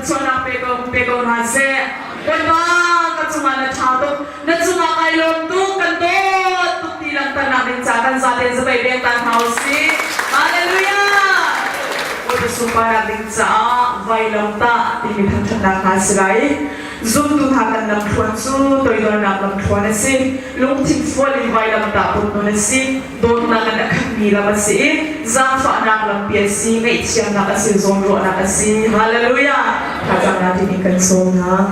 chona pego na se kon ma ka chunga na thado na chunga kai lom tu kan to tu ti lang ta na din sa kan sa den sa bai den tan house hallelujah o supaya din sa vai lom ta ti mi thang thang na sai zum tu hakan nam thuan su toilor na nam thuan si lung thik fol in vai lam ta put no si don na kan khami la si za fa na lam pi si ngai chiam na si zong ro na si hallelujah ka jam na ti kan so na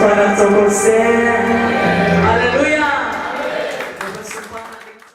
Para todos você.